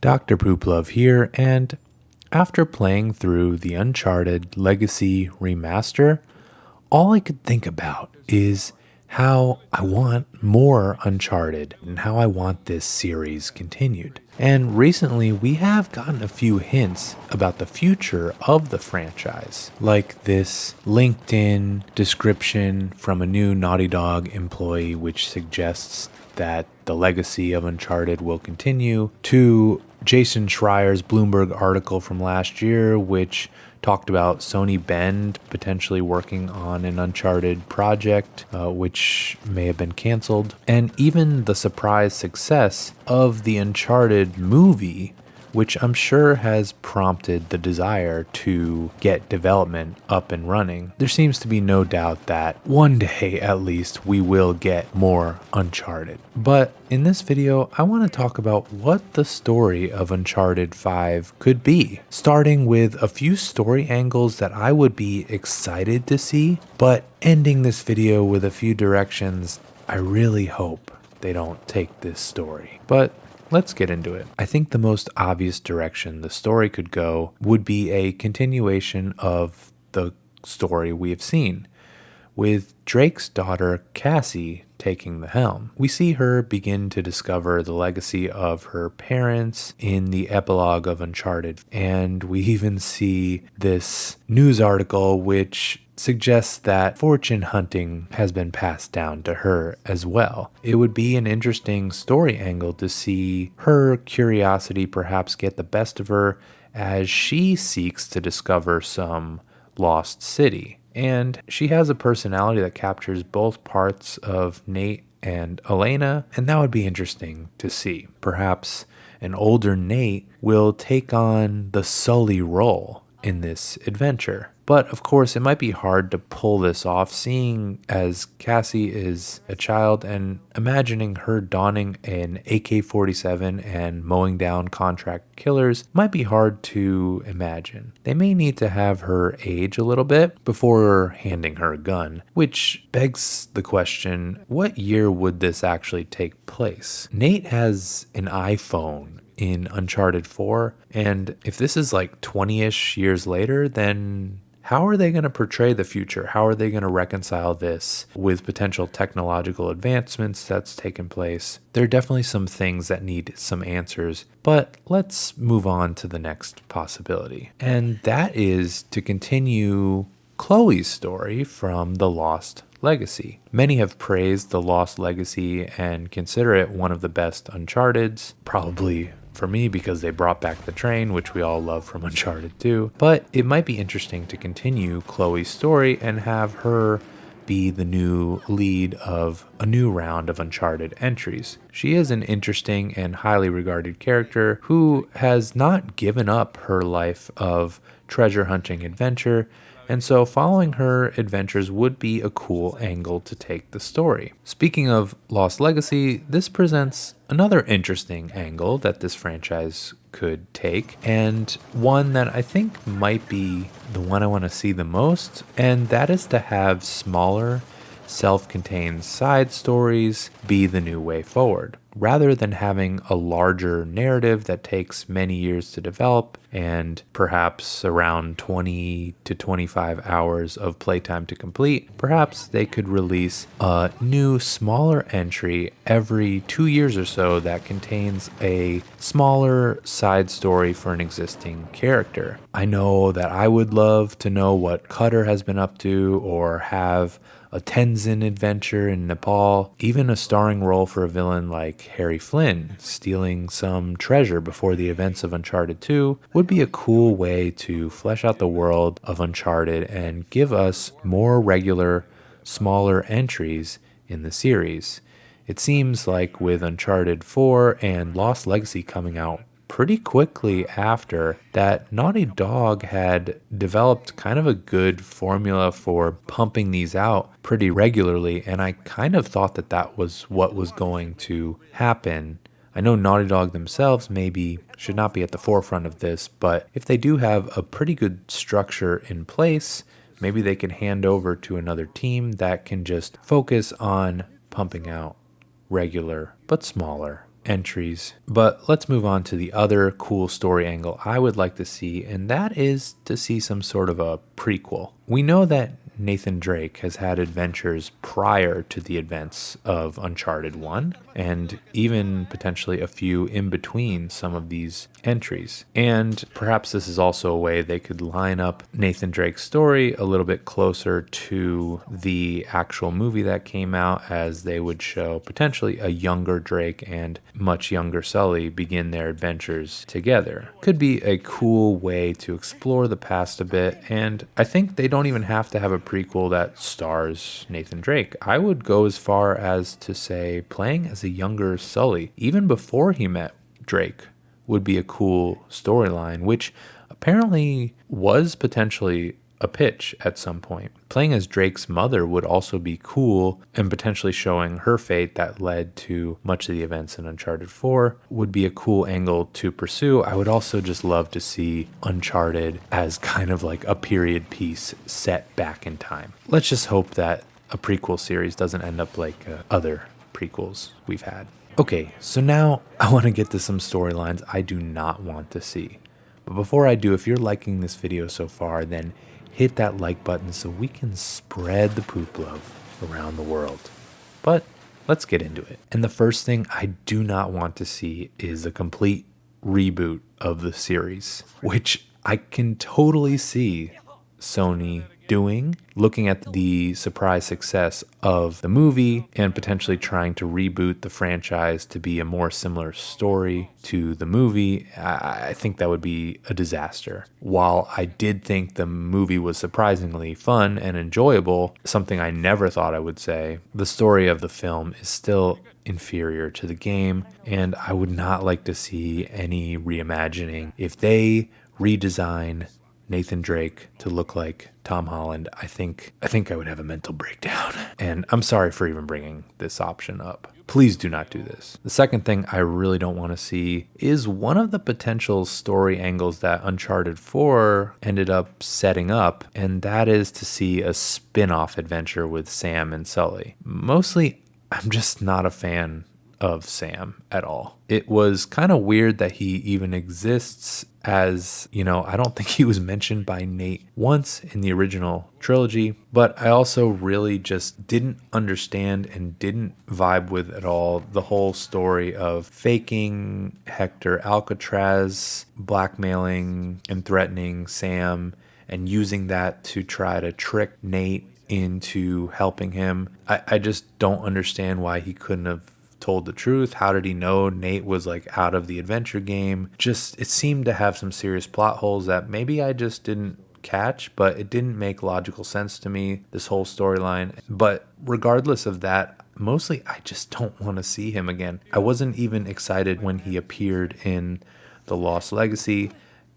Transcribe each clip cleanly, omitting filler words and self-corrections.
Dr. Pooplove here, and after playing through the Uncharted Legacy Remaster, all I could think about is how I want more Uncharted and how I want this series continued. And recently, we have gotten a few hints about the future of the franchise, like this LinkedIn description from a new Naughty Dog employee, which suggests that the legacy of Uncharted will continue, to Jason Schreier's Bloomberg article from last year, which talked about Sony Bend potentially working on an Uncharted project, which may have been canceled, and even the surprise success of the Uncharted movie, which I'm sure has prompted the desire to get development up and running. There seems to be no doubt that one day at least we will get more Uncharted. But in this video, I want to talk about what the story of Uncharted 5 could be, starting with a few story angles that I would be excited to see, but ending this video with a few directions I really hope they don't take this story. But let's get into it. I think the most obvious direction the story could go would be a continuation of the story we have seen, with Drake's daughter Cassie taking the helm. We see her begin to discover the legacy of her parents in the epilogue of Uncharted, and we even see this news article which suggests that fortune hunting has been passed down to her as well. It would be an interesting story angle to see her curiosity perhaps get the best of her as she seeks to discover some lost city. And she has a personality that captures both parts of Nate and Elena, and that would be interesting to see. Perhaps an older Nate will take on the Sully role in this adventure. But of course, it might be hard to pull this off, seeing as Cassie is a child and imagining her donning an AK-47 and mowing down contract killers might be hard to imagine. They may need to have her age a little bit before handing her a gun, which begs the question, what year would this actually take place? Nate has an iPhone in Uncharted 4, and if this is like 20-ish years later, then how are they going to portray the future? How are they going to reconcile this with potential technological advancements that's taken place? There are definitely some things that need some answers, but let's move on to the next possibility. And that is to continue Chloe's story from The Lost Legacy. Many have praised The Lost Legacy and consider it one of the best Uncharted's, probably for me because they brought back the train, which we all love from Uncharted 2. But it might be interesting to continue Chloe's story and have her be the new lead of a new round of Uncharted entries. She is an interesting and highly regarded character who has not given up her life of treasure hunting adventure, and so following her adventures would be a cool angle to take the story. Speaking of Lost Legacy, this presents another interesting angle that this franchise could take, and one that I think might be the one I want to see the most, and that is to have smaller, self-contained side stories be the new way forward, rather than having a larger narrative that takes many years to develop and perhaps around 20 to 25 hours of playtime to complete. Perhaps they could release a new smaller entry every 2 years or so that contains a smaller side story for an existing character. I know that I would love to know what Cutter has been up to, or have a Tenzin adventure in Nepal, even a starring role for a villain like Harry Flynn stealing some treasure before the events of Uncharted 2 would be a cool way to flesh out the world of Uncharted and give us more regular, smaller entries in the series. It seems like with Uncharted 4 and Lost Legacy coming out pretty quickly after, that Naughty Dog had developed kind of a good formula for pumping these out pretty regularly, and I kind of thought that that was what was going to happen. I know Naughty Dog themselves maybe should not be at the forefront of this, but if they do have a pretty good structure in place, maybe they can hand over to another team that can just focus on pumping out regular but smaller entries. But let's move on to the other cool story angle I would like to see, and that is to see some sort of a prequel. We know that Nathan Drake has had adventures prior to the events of Uncharted 1, and even potentially a few in between some of these entries. And perhaps this is also a way they could line up Nathan Drake's story a little bit closer to the actual movie that came out, as they would show potentially a younger Drake and much younger Sully begin their adventures together. Could be a cool way to explore the past a bit, and I think they don't even have to have a prequel that stars Nathan Drake. I would go as far as to say playing as a younger Sully, even before he met Drake, would be a cool storyline, which apparently was potentially a pitch at some point. Playing as Drake's mother would also be cool, and potentially showing her fate that led to much of the events in Uncharted 4 would be a cool angle to pursue. I would also just love to see Uncharted as kind of like a period piece set back in time. Let's just hope that a prequel series doesn't end up like other prequels we've had. Okay, so now I want to get to some storylines I do not want to see. But before I do, if you're liking this video so far, then hit that like button so we can spread the poop love around the world. But let's get into it. And the first thing I do not want to see is a complete reboot of the series, which I can totally see Sony doing, looking at the surprise success of the movie and potentially trying to reboot the franchise to be a more similar story to the movie. I think that would be a disaster. While I did think the movie was surprisingly fun and enjoyable, something I never thought I would say, the story of the film is still inferior to the game, and I would not like to see any reimagining. If they redesign Nathan Drake to look like Tom Holland, I think I would have a mental breakdown. And I'm sorry for even bringing this option up. Please do not do this. The second thing I really don't want to see is one of the potential story angles that Uncharted 4 ended up setting up, and that is to see a spin-off adventure with Sam and Sully. Mostly, I'm just not a fan of Sam at all. It was kind of weird that he even exists, as, you know, I don't think he was mentioned by Nate once in the original trilogy, but I also really just didn't understand and didn't vibe with at all the whole story of faking Hector Alcatraz, blackmailing and threatening Sam, and using that to try to trick Nate into helping him. I just don't understand why he couldn't have told the truth. How did he know Nate was like out of the adventure game? Just, it seemed to have some serious plot holes that maybe I just didn't catch, but it didn't make logical sense to me, this whole storyline. But regardless of that, mostly I just don't want to see him again. I wasn't even excited when he appeared in The Lost Legacy,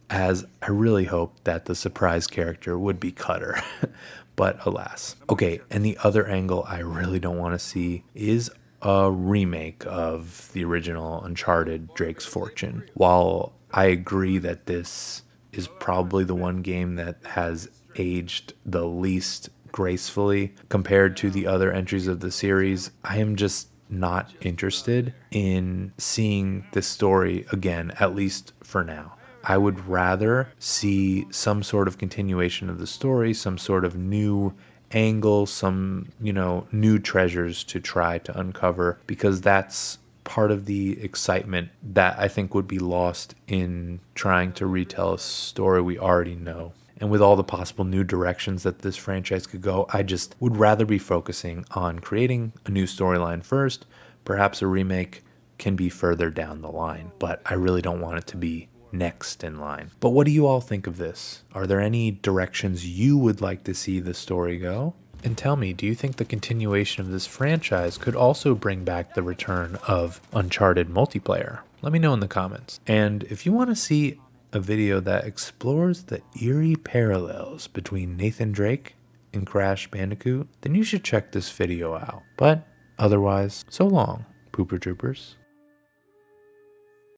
as I really hoped that the surprise character would be Cutter. But alas. Okay, and the other angle I really don't want to see is a remake of the original Uncharted Drake's Fortune. While I agree that this is probably the one game that has aged the least gracefully compared to the other entries of the series, I am just not interested in seeing this story again, at least for now. I would rather see some sort of continuation of the story, some sort of new angle, some, new treasures to try to uncover, because that's part of the excitement that I think would be lost in trying to retell a story we already know. And with all the possible new directions that this franchise could go, I just would rather be focusing on creating a new storyline first. Perhaps a remake can be further down the line, but I really don't want it to be next in line. But what do you all think of this? Are there any directions you would like to see the story go? And tell me, do you think the continuation of this franchise could also bring back the return of Uncharted multiplayer? Let me know in the comments. And if you want to see a video that explores the eerie parallels between Nathan Drake and Crash Bandicoot, then you should check this video out. But otherwise, so long, Pooper Troopers.